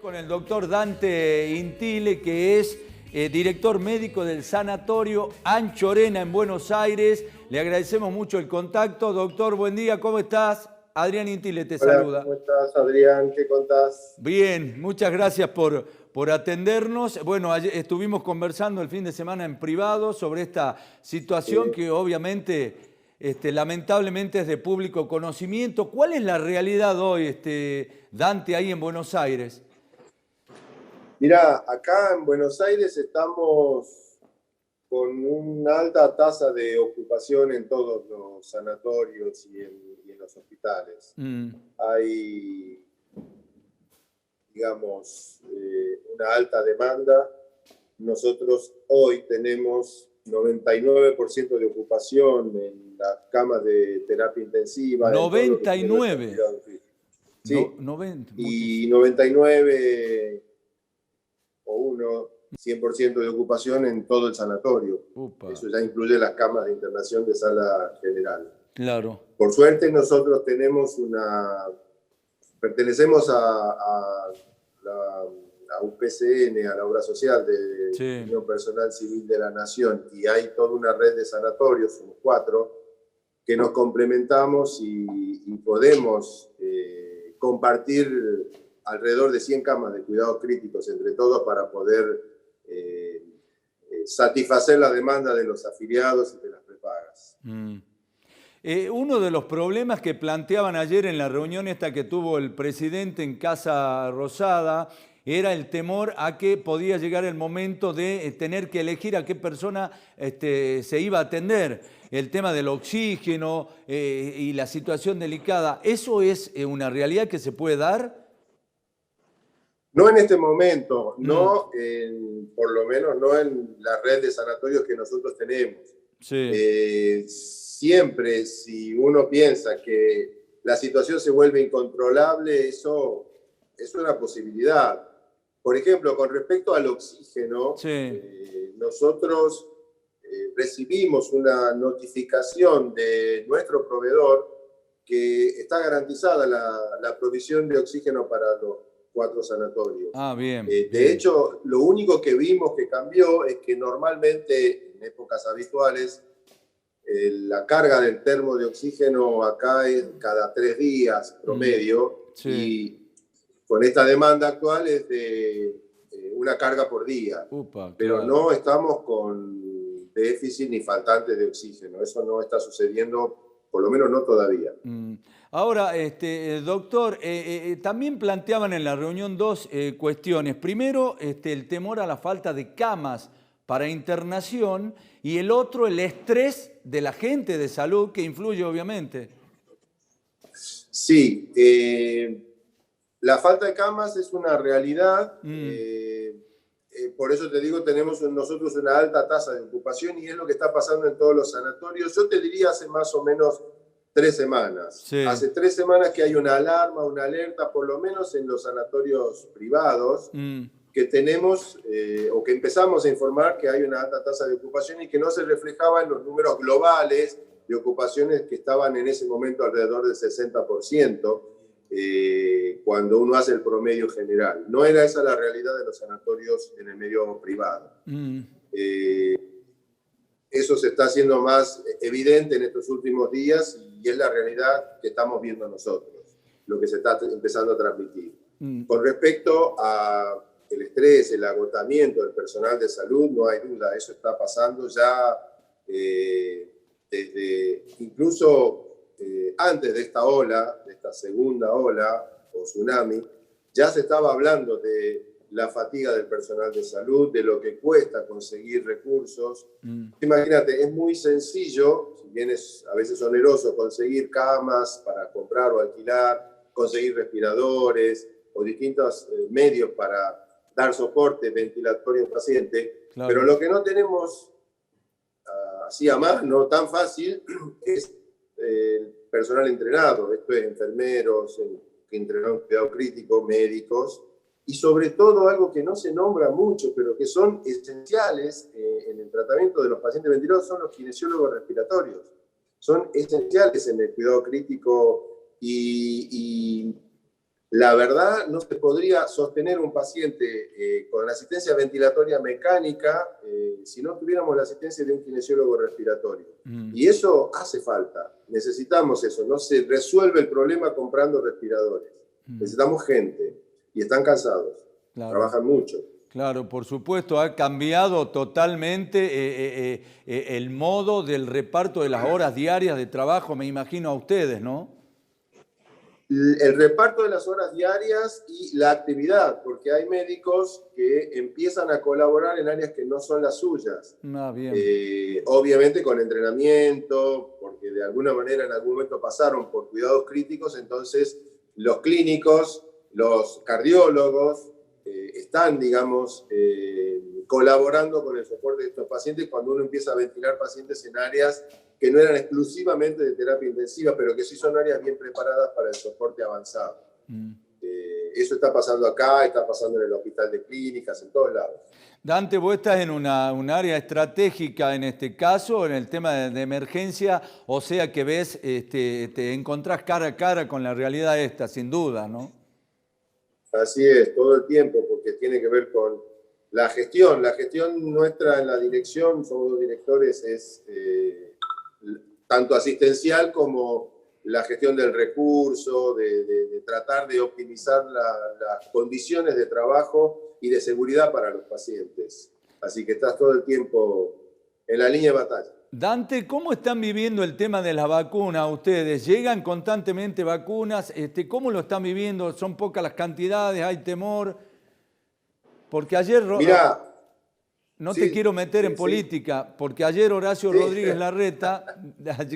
Con el doctor Dante Intile, que es director médico del Sanatorio Anchorena en Buenos Aires. Le agradecemos mucho el contacto. Doctor, buen día, ¿cómo estás? Adrián Intile te saluda. ¿Cómo estás, Adrián? ¿Qué contás? Bien, muchas gracias por atendernos. Bueno, ayer estuvimos conversando el fin de semana en privado sobre esta situación que obviamente, lamentablemente es de público conocimiento. ¿Cuál es la realidad hoy, Dante, ahí en Buenos Aires? Mirá, acá en Buenos Aires estamos con una alta tasa de ocupación en todos los sanatorios y en los hospitales. Hay, digamos, una alta demanda. Nosotros hoy tenemos 99% de ocupación en las camas de terapia intensiva. 99. Sí, 90, y 99 o 100% de ocupación en todo el sanatorio. Upa. Eso ya incluye las camas de internación de sala general. Claro. Por suerte nosotros pertenecemos a la UPCN, a la Obra Social de Unión Personal Civil de la Nación, y hay toda una red de sanatorios, somos 4, que nos complementamos y podemos compartir alrededor de 100 camas de cuidados críticos entre todos para poder satisfacer la demanda de los afiliados y de las prepagas. Uno de los problemas que planteaban ayer en la reunión esta que tuvo el presidente en Casa Rosada era el temor a que podía llegar el momento de tener que elegir a qué persona se iba a atender. El tema del oxígeno y la situación delicada. ¿Eso es una realidad que se puede dar? No en este momento, no por lo menos no en la red de sanatorios que nosotros tenemos. Sí. Siempre, si uno piensa que la situación se vuelve incontrolable, eso es una posibilidad. Por ejemplo, con respecto al oxígeno, nosotros recibimos una notificación de nuestro proveedor que está garantizada la provisión de oxígeno para los 4 sanatorios. Bien. De hecho, lo único que vimos que cambió es que normalmente en épocas habituales la carga del termo de oxígeno acá es cada 3 días promedio, y con esta demanda actual es de una carga por día. Pero no estamos con déficit ni faltante de oxígeno. Eso no está sucediendo, por lo menos no todavía. Ahora, doctor, también planteaban en la reunión 2 cuestiones. Primero, el temor a la falta de camas para internación, y el otro, el estrés de la gente de salud, que influye obviamente. Sí, la falta de camas es una realidad. Por eso te digo, tenemos nosotros una alta tasa de ocupación y es lo que está pasando en todos los sanatorios. Yo te diría hace más o menos 3 semanas. Hace 3 semanas que hay una alarma, una alerta, por lo menos en los sanatorios privados, que tenemos o que empezamos a informar que hay una alta tasa de ocupación y que no se reflejaba en los números globales de ocupaciones que estaban en ese momento alrededor del 60%, cuando uno hace el promedio general. No era esa la realidad de los sanatorios en el medio privado. Eso se está haciendo más evidente en estos últimos días y es la realidad que estamos viendo nosotros, lo que se está empezando a transmitir. Con respecto a el estrés, el agotamiento del personal de salud, no hay duda, eso está pasando ya desde incluso antes de esta ola, de esta segunda ola o tsunami, ya se estaba hablando de la fatiga del personal de salud, de lo que cuesta conseguir recursos. Imagínate, es muy sencillo, si bien es a veces oneroso, conseguir camas para comprar o alquilar, conseguir respiradores o distintos medios para dar soporte ventilatorio a un paciente, pero lo que no tenemos así a mano tan fácil es personal entrenado, esto es enfermeros que entrenan cuidado crítico, médicos, y sobre todo algo que no se nombra mucho, pero que son esenciales en el tratamiento de los pacientes ventilados, son los kinesiólogos respiratorios. Son esenciales en el cuidado crítico y La verdad, no se podría sostener un paciente con asistencia ventilatoria mecánica si no tuviéramos la asistencia de un kinesiólogo respiratorio. Y eso hace falta. Necesitamos eso. No se resuelve el problema comprando respiradores. Necesitamos gente. Y están cansados. Claro. Trabajan mucho. Claro, por supuesto, ha cambiado totalmente el modo del reparto de las horas diarias de trabajo, me imagino a ustedes, ¿no? El reparto de las horas diarias y la actividad, porque hay médicos que empiezan a colaborar en áreas que no son las suyas. Bien. Obviamente con entrenamiento, porque de alguna manera en algún momento pasaron por cuidados críticos, entonces los clínicos, los cardiólogos están, digamos, colaborando con el soporte de estos pacientes cuando uno empieza a ventilar pacientes en áreas que no eran exclusivamente de terapia intensiva, pero que sí son áreas bien preparadas para el soporte avanzado. Eso está pasando acá, está pasando en el hospital de clínicas, en todos lados. Dante, vos estás en un área estratégica en este caso, en el tema de emergencia, o sea que ves, te encontrás cara a cara con la realidad esta, sin duda, ¿no? Así es, todo el tiempo, porque tiene que ver con la gestión. La gestión nuestra en la dirección, somos dos directores, es tanto asistencial como la gestión del recurso, de tratar de optimizar las condiciones de trabajo y de seguridad para los pacientes. Así que estás todo el tiempo en la línea de batalla. Dante, ¿cómo están viviendo el tema de las vacunas ustedes? ¿Llegan constantemente vacunas? ¿Cómo lo están viviendo? ¿Son pocas las cantidades? ¿Hay temor? Porque ayer... Mirá, no te quiero meter en política, porque ayer Horacio Rodríguez Larreta,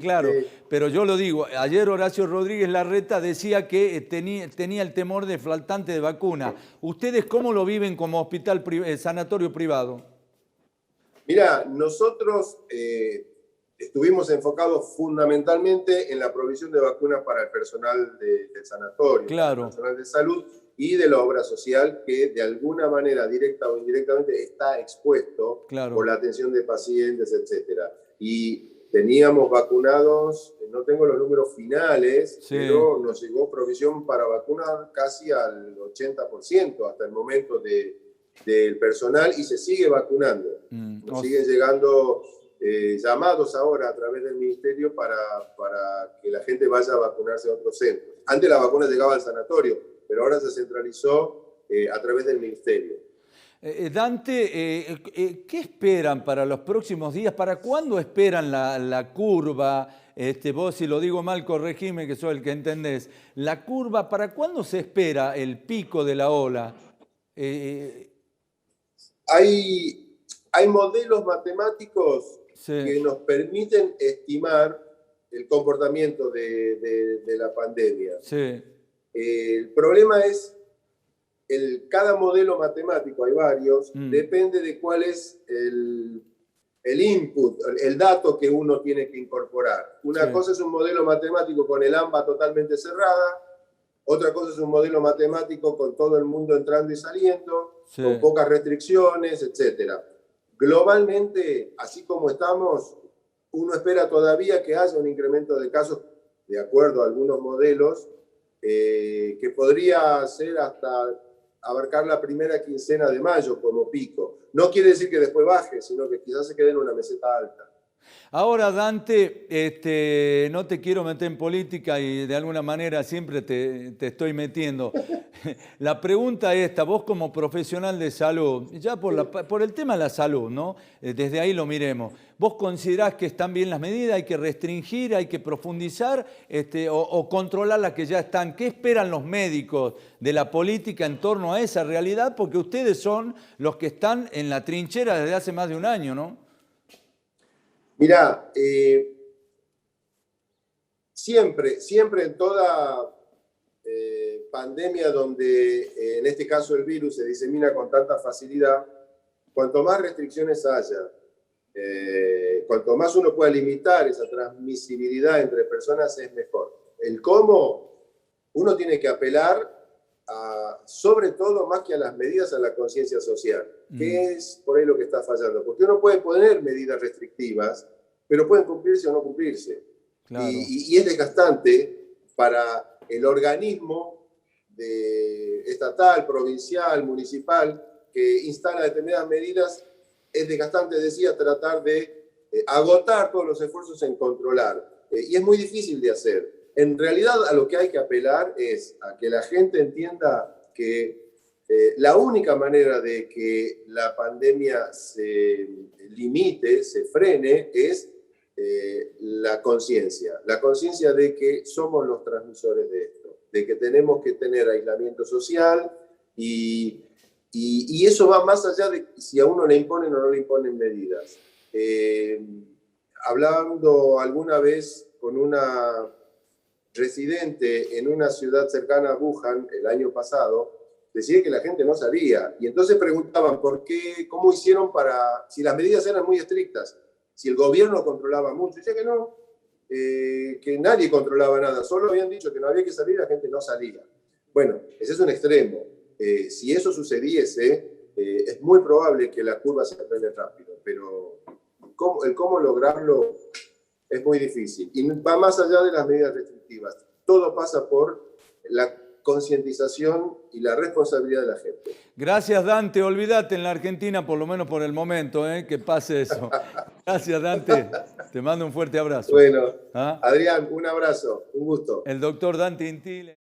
claro, pero yo lo digo, ayer Horacio Rodríguez Larreta decía que tenía el temor de faltante de vacuna. ¿Ustedes cómo lo viven como hospital sanatorio privado? Mira, nosotros estuvimos enfocados fundamentalmente en la provisión de vacunas para el personal del sanatorio, claro, el personal de salud y de la obra social que de alguna manera, directa o indirectamente, está expuesto por la atención de pacientes, etc. Y teníamos vacunados, no tengo los números finales, pero nos llegó provisión para vacunar casi al 80% hasta el momento del personal y se sigue vacunando. Nos siguen llegando llamados ahora a través del ministerio para que la gente vaya a vacunarse a otros centros. Antes la vacuna llegaba al sanatorio, pero ahora se centralizó a través del ministerio. Dante, ¿qué esperan para los próximos días? ¿Para cuándo esperan la curva? Vos, si lo digo mal, corregime, que soy el que entendés. La curva, ¿para cuándo se espera el pico de la ola? Hay modelos matemáticos que nos permiten estimar el comportamiento de la pandemia. El problema es, cada modelo matemático, hay varios, depende de cuál es el input, el dato que uno tiene que incorporar. Una cosa es un modelo matemático con el AMBA totalmente cerrada, otra cosa es un modelo matemático con todo el mundo entrando y saliendo, con pocas restricciones, etc. Globalmente, así como estamos, uno espera todavía que haya un incremento de casos, de acuerdo a algunos modelos, que podría ser hasta abarcar la primera quincena de mayo como pico. No quiere decir que después baje, sino que quizás se quede en una meseta alta. Ahora, Dante, no te quiero meter en política y de alguna manera siempre te estoy metiendo. La pregunta es esta, vos como profesional de salud, ya por el tema de la salud, ¿no? Desde ahí lo miremos. ¿Vos considerás que están bien las medidas, hay que restringir, hay que profundizar o controlar las que ya están? ¿Qué esperan los médicos de la política en torno a esa realidad? Porque ustedes son los que están en la trinchera desde hace más de un año, ¿no? Mirá, siempre en toda pandemia donde en este caso el virus se disemina con tanta facilidad, cuanto más restricciones haya, cuanto más uno pueda limitar esa transmisibilidad entre personas es mejor. El cómo, uno tiene que apelar sobre todo más que a las medidas, a la conciencia social, que es por ahí lo que está fallando, porque uno puede poner medidas restrictivas, pero pueden cumplirse o no cumplirse. Claro. Y es desgastante para el organismo estatal, provincial, municipal, que instala determinadas medidas, es desgastante, decía, tratar de agotar todos los esfuerzos en controlar. Y es muy difícil de hacer. En realidad, a lo que hay que apelar es a que la gente entienda que la única manera de que la pandemia se limite, se frene, es la conciencia de que somos los transmisores de esto, de que tenemos que tener aislamiento social y eso va más allá de si a uno le imponen o no le imponen medidas. Hablando alguna vez con una residente en una ciudad cercana a Wuhan el año pasado, decía que la gente no salía. Y entonces preguntaban por qué, cómo hicieron si las medidas eran muy estrictas, si el gobierno controlaba mucho. Decía que no, que nadie controlaba nada, solo habían dicho que no había que salir, la gente no salía. Bueno, ese es un extremo. Si eso sucediese, es muy probable que la curva se aprende rápido, pero cómo lograrlo es muy difícil. Y va más allá de las medidas restrictivas. Todo pasa por la concientización y la responsabilidad de la gente. Gracias, Dante. Olvídate en la Argentina, por lo menos por el momento, que pase eso. Gracias, Dante. Te mando un fuerte abrazo. Bueno, Adrián, un abrazo, un gusto. El doctor Dante Intil.